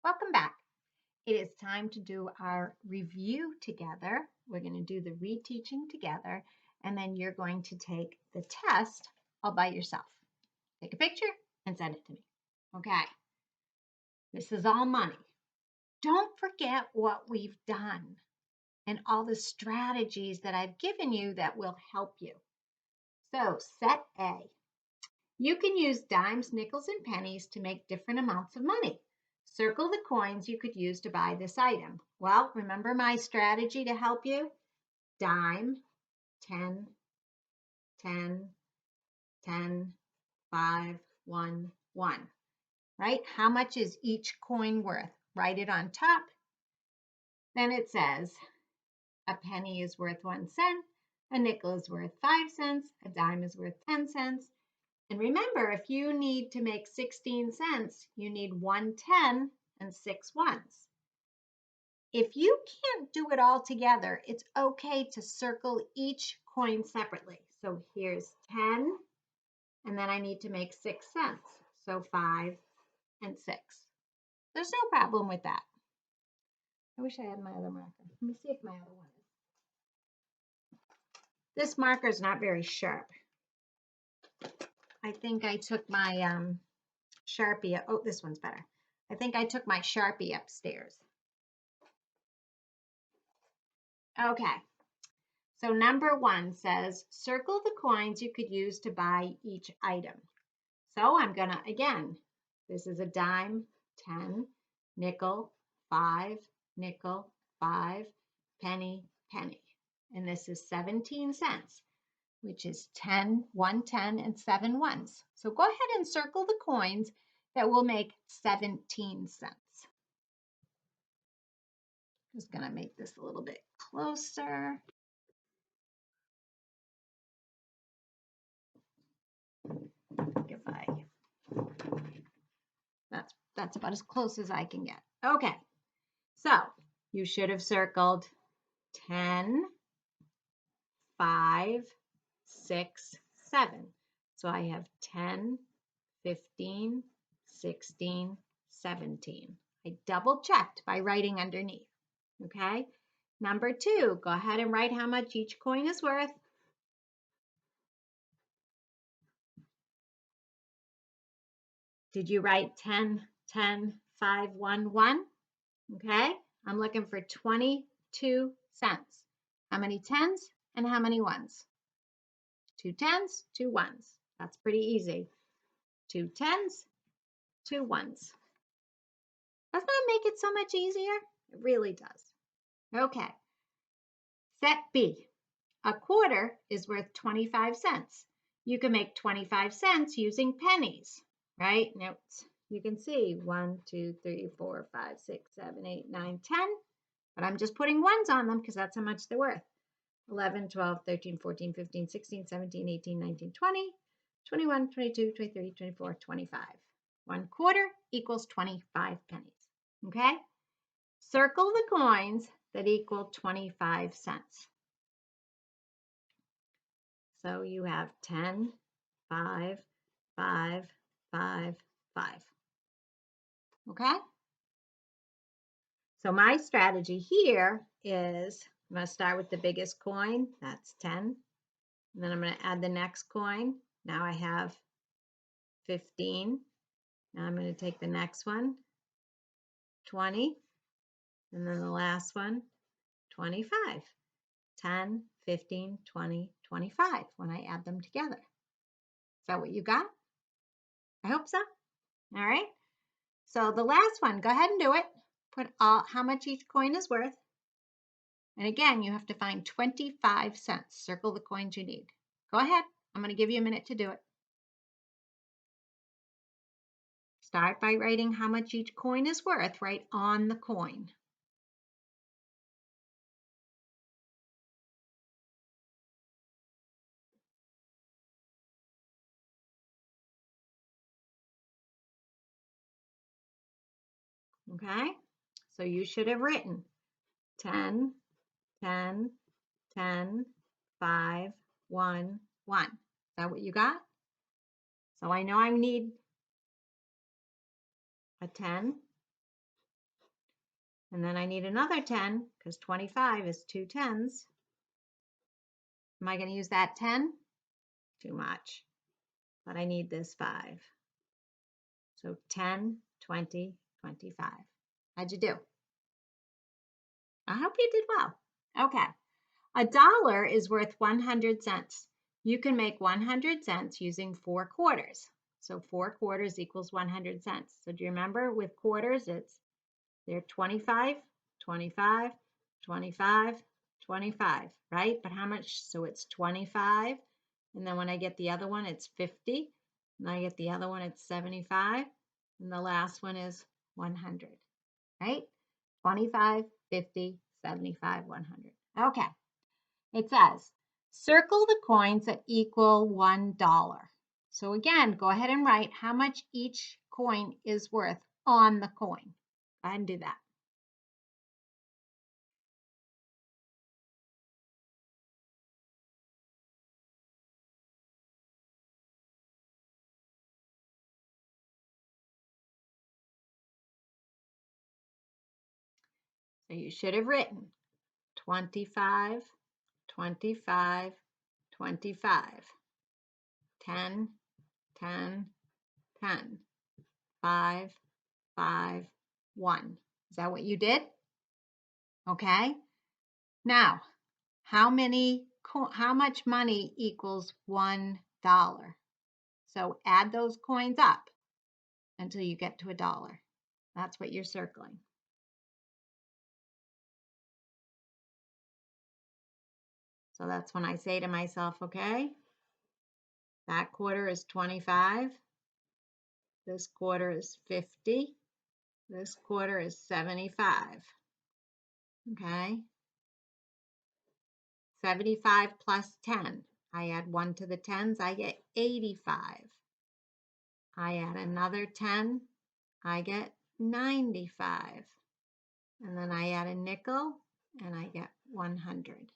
Welcome back. It is time to do our review together. We're going to do the reteaching together, and then you're going to take the test all by yourself. Take a picture and send it to me. Okay. This is all money. Don't forget what we've done and all the strategies that I've given you that will help you. So, set A. You can use dimes, nickels, and pennies to make different amounts of money. Circle the coins you could use to buy this item. Well, remember my strategy to help you? Dime, 10, 10, 10, 5, 1, 1. Right? How much is each coin worth? Write it on top. Then it says a penny is worth 1 cent, a nickel is worth 5 cents, a dime is worth 10 cents. And remember, if you need to make 16 cents, you need 1 10 and 6 ones. If you can't do it all together, it's okay to circle each coin separately. So here's 10, and then I need to make 6 cents. So 5 and 6. There's no problem with that. I wish I had my other marker. Let me see if my other one is. This marker is not very sharp. I think I took my Sharpie. Oh, this one's better. I think I took my Sharpie upstairs. Okay. So number 1 says, circle the coins you could use to buy each item. So I'm going to, again, this is a dime, 10, nickel, 5, nickel, 5, penny, penny. And this is 17 cents, which is 10, 1 10, and 7 ones. So go ahead and circle the coins that will make 17 cents. Just going to make this a little bit closer. If I, that's about as close as I can get. Okay, so you should have circled 10, 5, 6, 7. So I have 10, 15, 16, 17. I double checked by writing underneath. Okay, number 2, go ahead and write how much each coin is worth. Did you write 10, 10, 5, 1, 1? Okay, I'm looking for 22 cents. How many tens and how many ones? 2 tens, 2 ones. That's pretty easy. 2 tens, 2 ones. Doesn't that make it so much easier? It really does. Okay. Set B. A quarter is worth 25 cents. You can make 25 cents using pennies, right? Now you can see 1, 2, 3, 4, 5, 6, 7, 8, 9, 10. But I'm just putting ones on them because that's how much they're worth. 11, 12, 13, 14, 15, 16, 17, 18, 19, 20, 21, 22, 23, 24, 25. 1 quarter equals 25 pennies. Okay? Circle the coins that equal 25 cents. So you have 10, 5, 5, 5, 5. Okay? So my strategy here is I'm going to start with the biggest coin. That's 10. And then I'm going to add the next coin. Now I have 15. Now I'm going to take the next one, 20. And then the last one, 25. 10, 15, 20, 25 when I add them together. Is that what you got? I hope so. All right. So the last one, go ahead and do it. Put how much each coin is worth. And again, you have to find 25 cents. Circle the coins you need. Go ahead. I'm going to give you a minute to do it. Start by writing how much each coin is worth right on the coin. Okay, so you should have written 10, 10, 10, 5, 1, 1. Is that what you got? So I know I need a 10, And then I need another 10 because 25 is 2 tens. Am I going to use that 10? Too much. But I need this 5. So 10, 20, 25. How'd you do? I hope you did well. Okay. $1 is worth 100 cents. You can make 100 cents using 4 quarters. So 4 quarters equals 100 cents. So do you remember with quarters, they're 25, 25, 25, 25, right? But how much? So it's 25. And then when I get the other one, it's 50. And I get the other one, it's 75. And the last one is 100, right? 25, 50, 75, 100. Okay. It says, circle the coins that equal $1. So again, go ahead and write how much each coin is worth on the coin. Go ahead and do that. So you should have written 25, 25, 25, 10, 10, 10, 5, 5, 1. Is that what you did? Okay. Now, how much money equals $1? So add those coins up until you get to $1. That's what you're circling. So that's when I say to myself, okay, that quarter is 25. This quarter is 50. This quarter is 75. Okay. 75 plus 10. I add 1 to the tens, I get 85. I add another 10, I get 95. And then I add a nickel, and I get 100.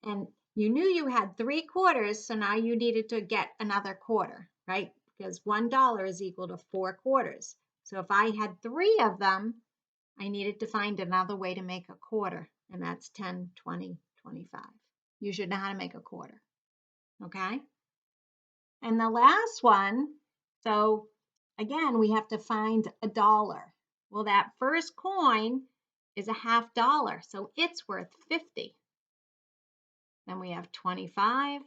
And you knew you had 3 quarters, so now you needed to get another quarter, right? Because $1 is equal to 4 quarters. So if I had 3 of them, I needed to find another way to make a quarter, and that's 10, 20, 25. You should know how to make a quarter, okay? And the last one, so again, we have to find $1. Well, that first coin is a $50, so it's worth 50. Then we have 25,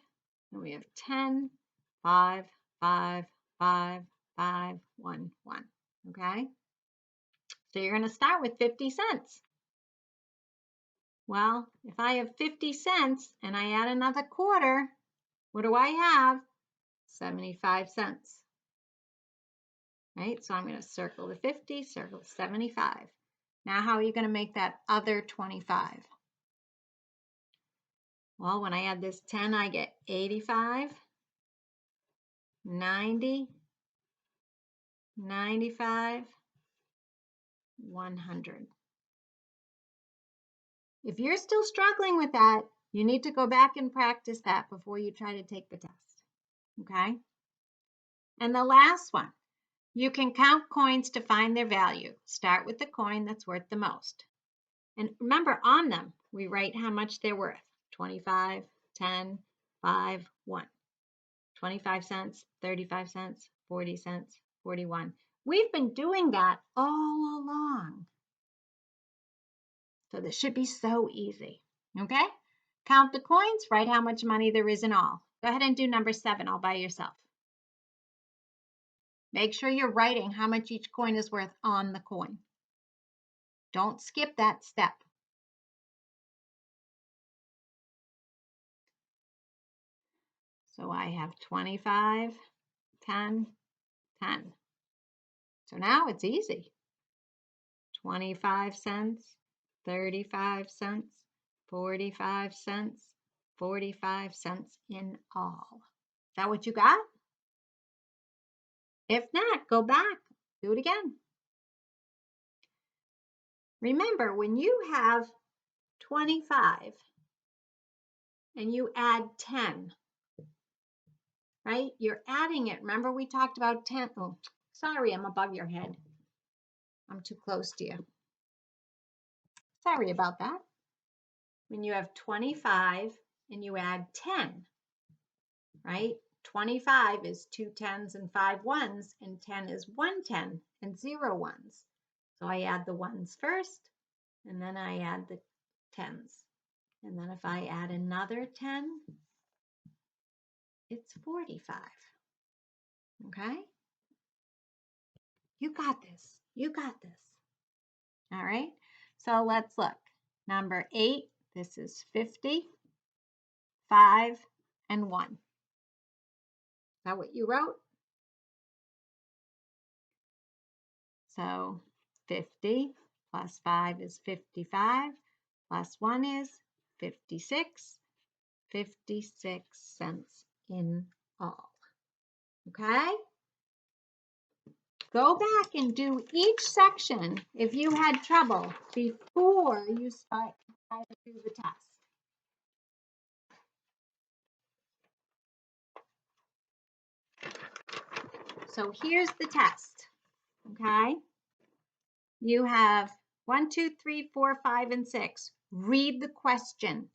and we have 10, 5, 5, 5, 5, 1, 1. Okay? So you're going to start with 50 cents. Well, if I have 50 cents and I add another quarter, what do I have? 75 cents. Right? So I'm going to circle the 50, circle 75. Now, how are you going to make that other 25? Well, when I add this 10, I get 85, 90, 95, 100. If you're still struggling with that, you need to go back and practice that before you try to take the test. Okay? And the last one, you can count coins to find their value. Start with the coin that's worth the most. And remember, on them, we write how much they're worth. 25, 10, 5, 1. 25 cents, 35 cents, 40 cents, 41. We've been doing that all along. So this should be so easy, okay? Count the coins, write how much money there is in all. Go ahead and do number 7 all by yourself. Make sure you're writing how much each coin is worth on the coin. Don't skip that step. So I have 25, 10, 10. So now it's easy. 25 cents, 35 cents, 45 cents, 45 cents in all. Is that what you got? If not, go back, do it again. Remember, when you have 25 and you add 10, right? You're adding it. Remember we talked about 10. Oh, sorry, I'm above your head. I'm too close to you. Sorry about that. When you have 25 and you add 10, right? 25 is 2 10s and 5 1s, and 10 is 1 10 and 0 1s. So I add the 1s first, and then I add the 10s. And then if I add another 10, it's 45. Okay? You got this. You got this. All right? So let's look. Number 8, this is 50, 5, and 1. Is that what you wrote? So 50 plus 5 is 55, plus 1 is 56, 56 cents in all. Okay? Go back and do each section if you had trouble before you start to do the test. So here's the test, okay? You have 1, 2, 3, 4, 5, and 6. Read the question.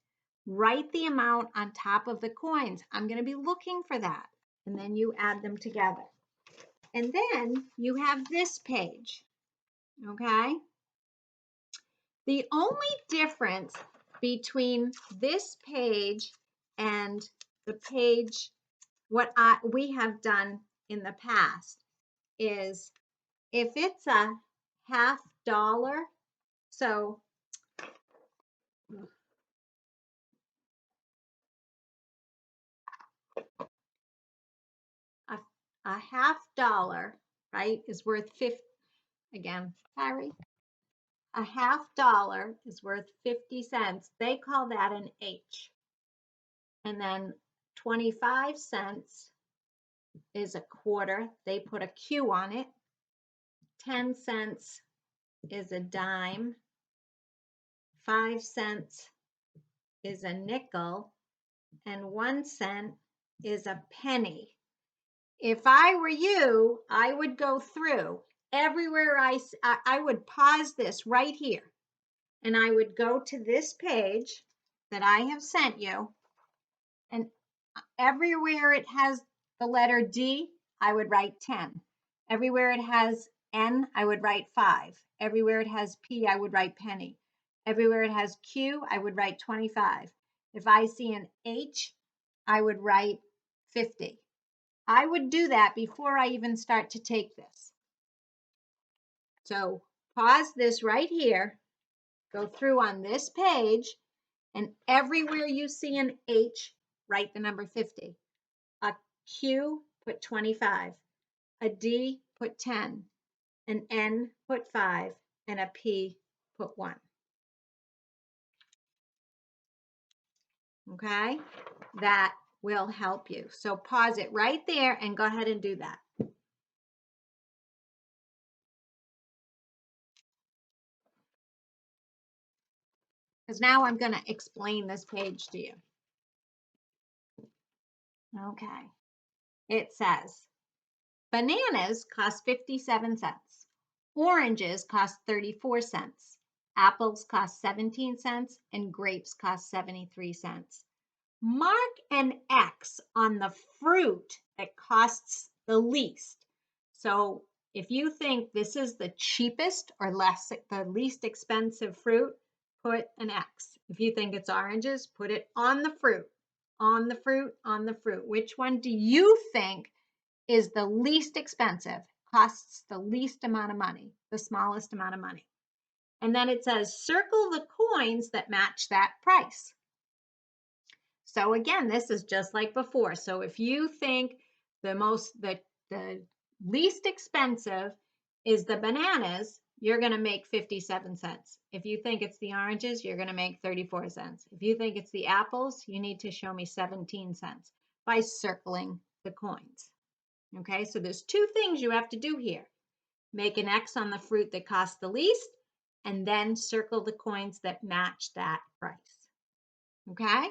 Write the amount on top of the coins. I'm going to be looking for that. And then you add them together. And then you have this page, okay? The only difference between this page and the page we have done in the past is if it's a $50, so a $50, right, is worth 50, again, sorry, a $50 is worth 50 cents. They call that an H. And then 25 cents is a quarter. They put a Q on it. 10 cents is a dime. 5 cents is a nickel. And 1 cent is a penny. If I were you, I would go through everywhere I would pause this right here. And I would go to this page that I have sent you. And everywhere it has the letter D, I would write 10. Everywhere it has N, I would write 5. Everywhere it has P, I would write penny. Everywhere it has Q, I would write 25. If I see an H, I would write 50. I would do that before I even start to take this. So pause this right here, go through on this page, and everywhere you see an H, write the number 50. A Q, put 25. A D, put 10. An N, put 5. And a P, put 1. Okay? That will help you. So pause it right there and go ahead and do that. Because now I'm going to explain this page to you. Okay. It says, bananas cost 57 cents. Oranges cost 34 cents. Apples cost 17 cents. And grapes cost 73 cents. Mark an X on the fruit that costs the least. So if you think this is the cheapest or the least expensive fruit, put an X. If you think it's oranges, put it on the fruit, on the fruit, on the fruit. Which one do you think is the least expensive, costs the least amount of money, the smallest amount of money? And then it says circle the coins that match that price. So again, this is just like before. So if you think the least expensive is the bananas, you're going to make 57 cents. If you think it's the oranges, you're going to make 34 cents. If you think it's the apples, you need to show me 17 cents by circling the coins. Okay, so there's two things you have to do here. Make an X on the fruit that costs the least, and then circle the coins that match that price. Okay?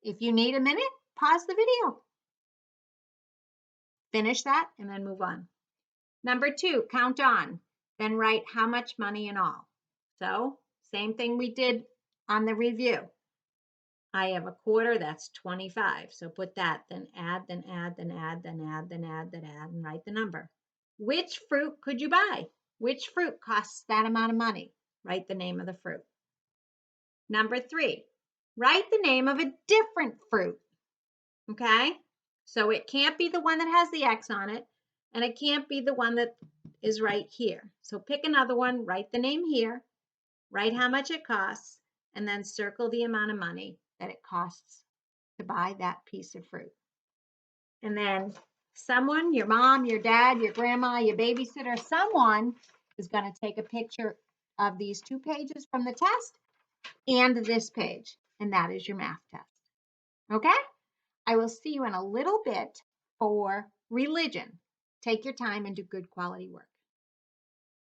If you need a minute, pause the video. Finish that and then move on. Number 2, count on. then write how much money in all. So same thing we did on the review. I have a quarter, that's 25. So put that, then add, then add, then add, then add, then add, then add, and write the number. Which fruit could you buy? Which fruit costs that amount of money? Write the name of the fruit. Number 3, write the name of a different fruit. Okay? So it can't be the one that has the X on it, and it can't be the one that is right here. So pick another one, write the name here, write how much it costs, and then circle the amount of money that it costs to buy that piece of fruit. And then someone, your mom, your dad, your grandma, your babysitter, someone is going to take a picture of these 2 pages from the test and this page, and that is your math test. Okay? I will see you in a little bit for religion. Take your time and do good quality work.